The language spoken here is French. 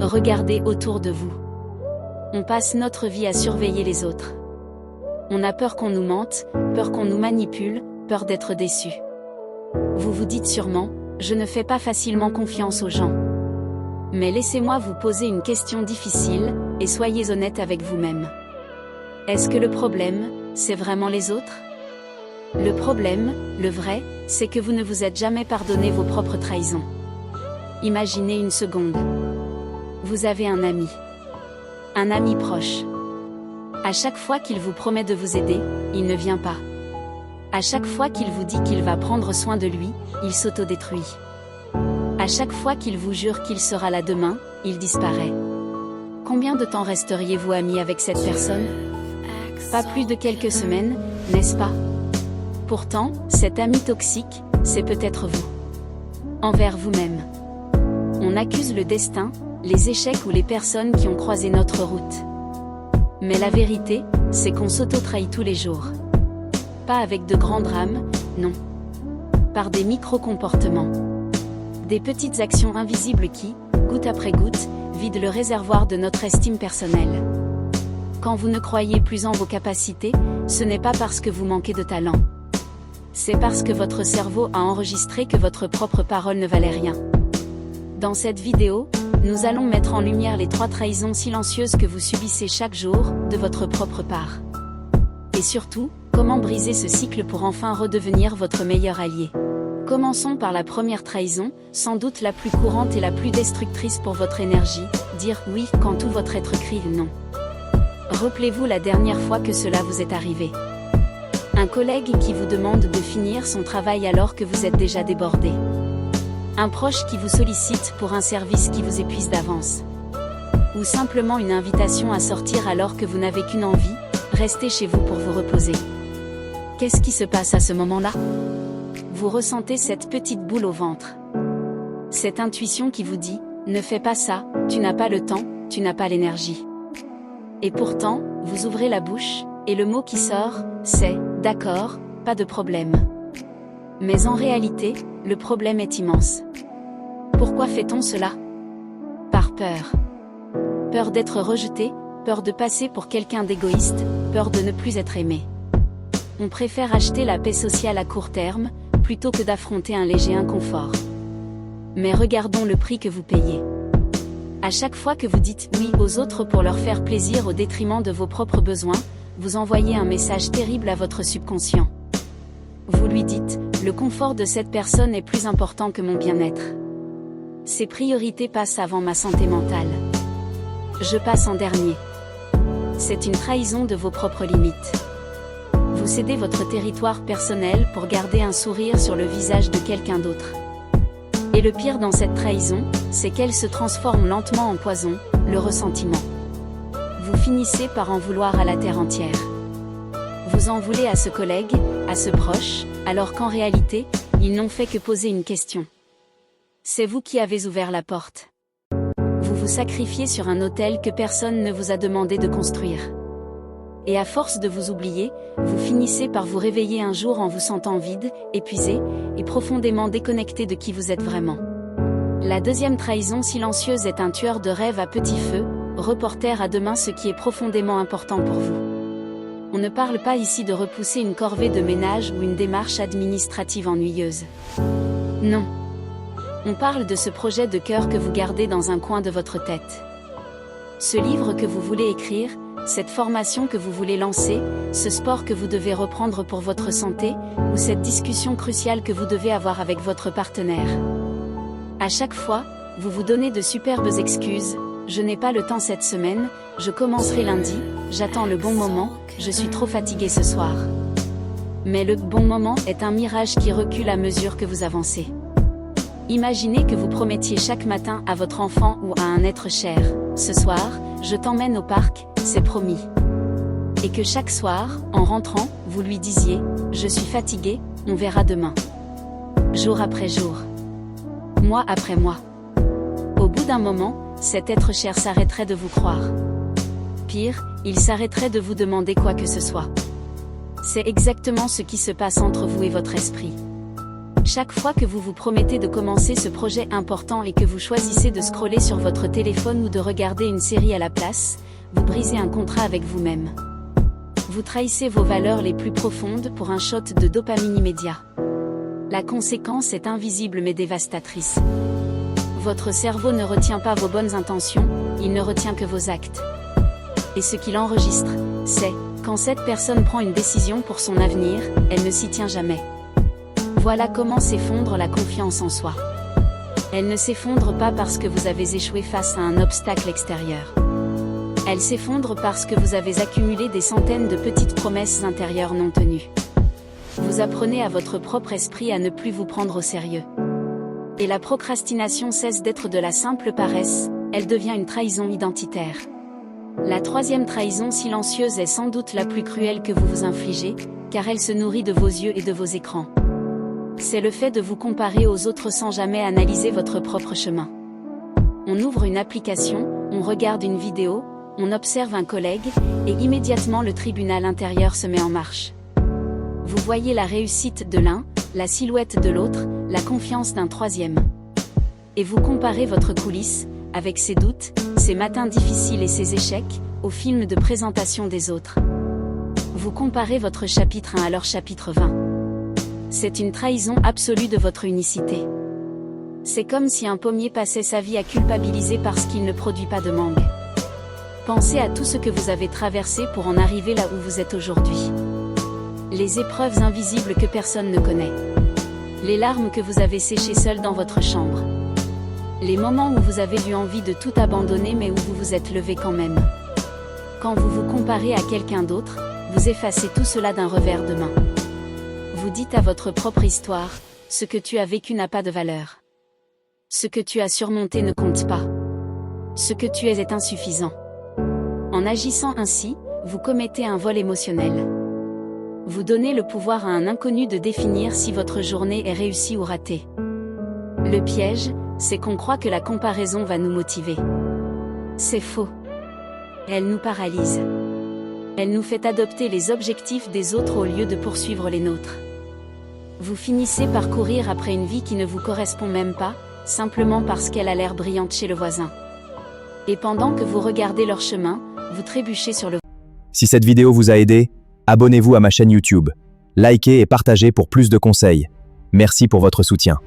Regardez autour de vous. On passe notre vie à surveiller les autres. On a peur qu'on nous mente, peur qu'on nous manipule, peur d'être déçu. Vous vous dites sûrement, je ne fais pas facilement confiance aux gens. Mais laissez-moi vous poser une question difficile, et soyez honnête avec vous-même. Est-ce que le problème, c'est vraiment les autres? Le problème, le vrai, c'est que vous ne vous êtes jamais pardonné vos propres trahisons. Imaginez une seconde. Vous avez un ami proche. À chaque fois qu'il vous promet de vous aider, il ne vient pas. À chaque fois qu'il vous dit qu'il va prendre soin de lui, il s'autodétruit. À chaque fois qu'il vous jure qu'il sera là demain, il disparaît. Combien de temps resteriez-vous ami avec cette personne? Pas plus de quelques semaines, n'est-ce pas? Pourtant, cet ami toxique, c'est peut-être vous. Envers vous-même. On accuse le destin, les échecs ou les personnes qui ont croisé notre route. Mais la vérité, c'est qu'on s'auto-trahit tous les jours. Pas avec de grands drames, non. Par des micro-comportements. Des petites actions invisibles qui, goutte après goutte, vident le réservoir de notre estime personnelle. Quand vous ne croyez plus en vos capacités, ce n'est pas parce que vous manquez de talent. C'est parce que votre cerveau a enregistré que votre propre parole ne valait rien. Dans cette vidéo, nous allons mettre en lumière les 3 trahisons silencieuses que vous subissez chaque jour, de votre propre part. Et surtout, comment briser ce cycle pour enfin redevenir votre meilleur allié. Commençons par la première trahison, sans doute la plus courante et la plus destructrice pour votre énergie, dire oui quand tout votre être crie non. Rappelez-vous la dernière fois que cela vous est arrivé. Un collègue qui vous demande de finir son travail alors que vous êtes déjà débordé. Un proche qui vous sollicite pour un service qui vous épuise d'avance. Ou simplement une invitation à sortir alors que vous n'avez qu'une envie, rester chez vous pour vous reposer. Qu'est-ce qui se passe à ce moment-là? Vous ressentez cette petite boule au ventre. Cette intuition qui vous dit, ne fais pas ça, tu n'as pas le temps, tu n'as pas l'énergie. Et pourtant, vous ouvrez la bouche, et le mot qui sort, c'est « d'accord, pas de problème ». Mais en réalité, le problème est immense. Pourquoi fait-on cela? Par peur. Peur d'être rejeté, peur de passer pour quelqu'un d'égoïste, peur de ne plus être aimé. On préfère acheter la paix sociale à court terme, plutôt que d'affronter un léger inconfort. Mais regardons le prix que vous payez. À chaque fois que vous dites oui aux autres pour leur faire plaisir au détriment de vos propres besoins, vous envoyez un message terrible à votre subconscient. Vous lui dites, le confort de cette personne est plus important que mon bien-être. Ses priorités passent avant ma santé mentale. Je passe en dernier. C'est une trahison de vos propres limites. Vous cédez votre territoire personnel pour garder un sourire sur le visage de quelqu'un d'autre. Et le pire dans cette trahison, c'est qu'elle se transforme lentement en poison, le ressentiment. Vous finissez par en vouloir à la terre entière. Vous en voulez à ce collègue, à ce proche, alors qu'en réalité, ils n'ont fait que poser une question. C'est vous qui avez ouvert la porte. Vous vous sacrifiez sur un autel que personne ne vous a demandé de construire. Et à force de vous oublier, vous finissez par vous réveiller un jour en vous sentant vide, épuisé, et profondément déconnecté de qui vous êtes vraiment. La deuxième trahison silencieuse est un tueur de rêve à petit feu, reporter à demain ce qui est profondément important pour vous. On ne parle pas ici de repousser une corvée de ménage ou une démarche administrative ennuyeuse. Non. On parle de ce projet de cœur que vous gardez dans un coin de votre tête. Ce livre que vous voulez écrire, cette formation que vous voulez lancer, ce sport que vous devez reprendre pour votre santé, ou cette discussion cruciale que vous devez avoir avec votre partenaire. À chaque fois, vous vous donnez de superbes excuses, je n'ai pas le temps cette semaine, je commencerai lundi, j'attends le bon moment, je suis trop fatigué ce soir. Mais le bon moment est un mirage qui recule à mesure que vous avancez. Imaginez que vous promettiez chaque matin à votre enfant ou à un être cher, ce soir, je t'emmène au parc, c'est promis. Et que chaque soir, en rentrant, vous lui disiez, je suis fatigué, on verra demain. Jour après jour. Mois après mois. Au bout d'un moment, cet être cher s'arrêterait de vous croire. Pire, il s'arrêterait de vous demander quoi que ce soit. C'est exactement ce qui se passe entre vous et votre esprit. Chaque fois que vous vous promettez de commencer ce projet important et que vous choisissez de scroller sur votre téléphone ou de regarder une série à la place, vous brisez un contrat avec vous-même. Vous trahissez vos valeurs les plus profondes pour un shot de dopamine immédiat. La conséquence est invisible mais dévastatrice. Votre cerveau ne retient pas vos bonnes intentions, il ne retient que vos actes. Et ce qu'il enregistre, c'est, quand cette personne prend une décision pour son avenir, elle ne s'y tient jamais. Voilà comment s'effondre la confiance en soi. Elle ne s'effondre pas parce que vous avez échoué face à un obstacle extérieur. Elle s'effondre parce que vous avez accumulé des centaines de petites promesses intérieures non tenues. Vous apprenez à votre propre esprit à ne plus vous prendre au sérieux. Et la procrastination cesse d'être de la simple paresse, elle devient une trahison identitaire. La troisième trahison silencieuse est sans doute la plus cruelle que vous vous infligez, car elle se nourrit de vos yeux et de vos écrans. C'est le fait de vous comparer aux autres sans jamais analyser votre propre chemin. On ouvre une application, on regarde une vidéo, on observe un collègue, et immédiatement le tribunal intérieur se met en marche. Vous voyez la réussite de l'un, la silhouette de l'autre, la confiance d'un troisième. Et vous comparez votre coulisse, avec ses doutes, ses matins difficiles et ses échecs, au film de présentation des autres. Vous comparez votre chapitre 1 à leur chapitre 20. C'est une trahison absolue de votre unicité. C'est comme si un pommier passait sa vie à culpabiliser parce qu'il ne produit pas de mangue. Pensez à tout ce que vous avez traversé pour en arriver là où vous êtes aujourd'hui. Les épreuves invisibles que personne ne connaît. Les larmes que vous avez séchées seul dans votre chambre. Les moments où vous avez eu envie de tout abandonner mais où vous vous êtes levé quand même. Quand vous vous comparez à quelqu'un d'autre, vous effacez tout cela d'un revers de main. Vous dites à votre propre histoire, ce que tu as vécu n'a pas de valeur. Ce que tu as surmonté ne compte pas. Ce que tu es insuffisant. En agissant ainsi, vous commettez un vol émotionnel. Vous donnez le pouvoir à un inconnu de définir si votre journée est réussie ou ratée. Le piège, c'est qu'on croit que la comparaison va nous motiver. C'est faux. Elle nous paralyse. Elle nous fait adopter les objectifs des autres au lieu de poursuivre les nôtres. Vous finissez par courir après une vie qui ne vous correspond même pas, simplement parce qu'elle a l'air brillante chez le voisin. Et pendant que vous regardez leur chemin, vous trébuchez sur le... Si cette vidéo vous a aidé, abonnez-vous à ma chaîne YouTube. Likez et partagez pour plus de conseils. Merci pour votre soutien.